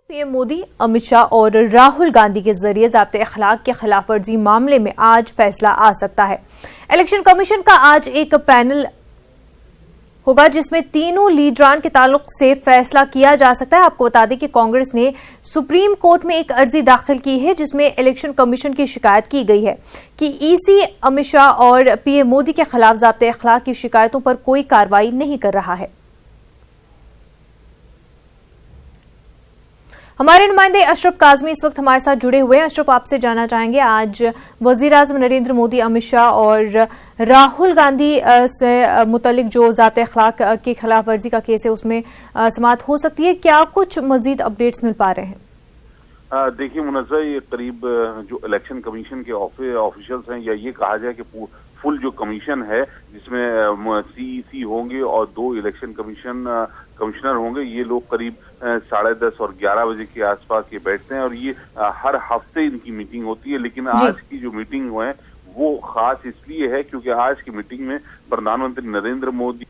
PM Modi, Amit Shah और राहुल गांधी के जरिए ज़ाब्ते अखलाक के खिलाफ वर्जी मामले में आज फैसला आ सकता है। इलेक्शन कमीशन का आज एक पैनल होगा जिसमें तीनों लीडरान के ताल्लुक से फैसला किया जा सकता है। आपको बता दें कि कांग्रेस ने सुप्रीम कोर्ट में एक अर्जी दाखिल की है जिसमें इलेक्शन कमीशन की शिकायत की गई है कि ईसी अमित शाह और पीएम मोदी के खिलाफ ज़ाब्ते अखलाक की शिकायतों पर कोई कार्रवाई नहीं कर रहा है। हमारे नुमाइंदे अशरफ काजमी इस वक्त हमारे साथ जुड़े हुए हैं। अशरफ, आपसे जानना चाहेंगे, आज वजीर आजम नरेंद्र मोदी, अमित शाह और राहुल गांधी से मुतल्लिक जो ज़ाब्ते अखलाक की खिलाफ वर्जी का केस है उसमें समाअत हो सकती है। क्या कुछ मजीद अपडेट्स मिल पा रहे हैं? देखिए मुनज़्ज़ा, ये करीब जो इलेक्शन कमीशन के ऑफिशियल्स हैं, या ये कहा जाए कि फुल जो कमीशन है जिसमें सीईसी होंगे और 2 इलेक्शन कमिश्नर होंगे, ये लोग करीब 10:30 और 11 बजे के आसपास ये बैठते हैं और ये हर हफ्ते इनकी मीटिंग होती है। लेकिन आज की जो मीटिंग है वो खास इसलिए है क्योंकि आज की मीटिंग में प्रधानमंत्री नरेंद्र मोदी,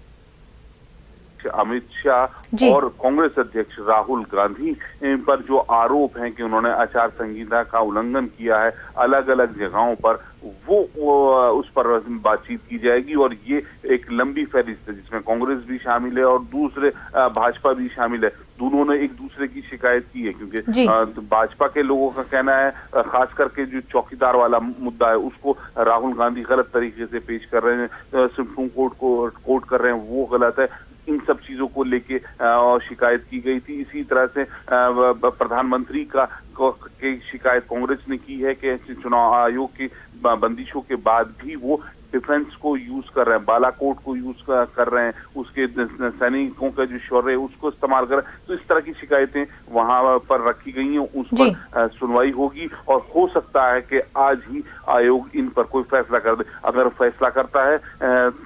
अमित शाह और कांग्रेस अध्यक्ष राहुल गांधी पर जो आरोप हैं कि उन्होंने आचार संहिता का उल्लंघन किया है अलग अलग जगहों पर, वो उस पर बातचीत की जाएगी। और ये एक लंबी फहरिस्त है जिसमें कांग्रेस भी शामिल है और दूसरे भाजपा भी शामिल है। दोनों ने एक दूसरे की शिकायत की है क्योंकि भाजपा के लोगों का कहना है, खास करके जो चौकीदार वाला मुद्दा है उसको राहुल गांधी गलत तरीके से पेश कर रहे हैं, सुप्रीम कोर्ट को कोर्ट कर रहे हैं, वो गलत है। इन सब चीजों को लेके शिकायत की गई थी। इसी तरह से प्रधानमंत्री की शिकायत कांग्रेस ने की है कि चुनाव आयोग की बंदिशों के बाद भी वो डिफेंस को यूज कर रहे हैं, बालाकोट को यूज कर रहे हैं, उसके सैनिकों का जो शौर्य है उसको इस्तेमाल कर रहे हैं। तो इस तरह की शिकायतें वहां पर रखी गई हैं, उस पर सुनवाई होगी और हो सकता है कि आज ही आयोग इन पर कोई फैसला कर दे। अगर फैसला करता है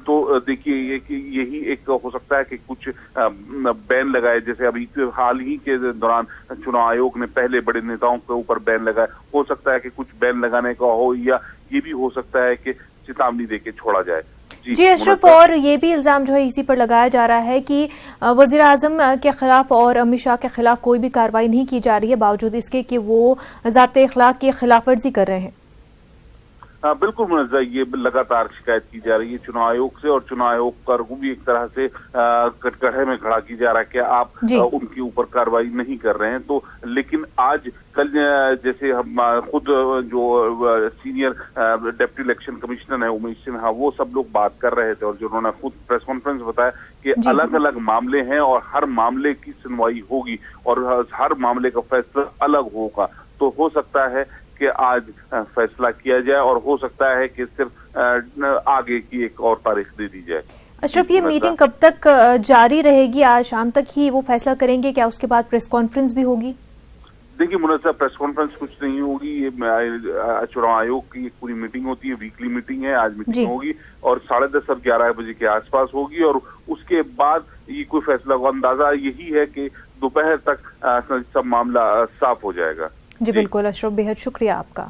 तो देखिए यही एक हो सकता है कि कुछ बैन लगाए, जैसे अभी हाल ही के दौरान चुनाव आयोग ने पहले बड़े नेताओं के ऊपर बैन लगाए, हो सकता है कि कुछ बैन लगाने का हो, या ये भी हो सकता है कि चेतावनी देके छोड़ा जाए। जी अशरफ, और ये भी इल्जाम जो है इसी पर लगाया जा रहा है कि वजीर आजम के खिलाफ और अमित शाह के खिलाफ कोई भी कार्रवाई नहीं की जा रही है, बावजूद इसके कि वो ज़ाब्ते अखलाक की खिलाफ वर्जी कर रहे हैं। बिल्कुल मुनज़्ज़ा, ये लगातार शिकायत की जा रही है चुनाव आयोग से, और चुनाव आयोग को भी एक तरह से कटघरे में खड़ा की जा रहा है कि आप उनके ऊपर कार्रवाई नहीं कर रहे हैं। तो लेकिन आज कल जैसे हम खुद जो सीनियर डिप्टी इलेक्शन कमिश्नर है उमेश सिन्हा, वो सब लोग बात कर रहे थे और जो उन्होंने खुद प्रेस कॉन्फ्रेंस बताया कि अलग अलग मामले हैं और हर मामले की सुनवाई होगी और हर मामले का फैसला अलग होगा। तो हो सकता है कि आज फैसला किया जाए और हो सकता है कि सिर्फ आगे की एक और तारीख दे दी जाए। अशरफ, ये मीटिंग कब तक जारी रहेगी? आज शाम तक ही वो फैसला करेंगे? क्या उसके बाद प्रेस कॉन्फ्रेंस भी होगी? देखिए मुनज़्ज़ा, प्रेस कॉन्फ्रेंस कुछ नहीं होगी। ये चुनाव आयोग की एक पूरी मीटिंग होती है, वीकली मीटिंग है, आज मीटिंग होगी और 10:30 और 11 बजे के आसपास होगी और उसके बाद ये कोई फैसला होगा। अंदाजा यही है कि दोपहर तक सब मामला साफ हो जाएगा। जी बिल्कुल अशरफ, बेहद शुक्रिया आपका।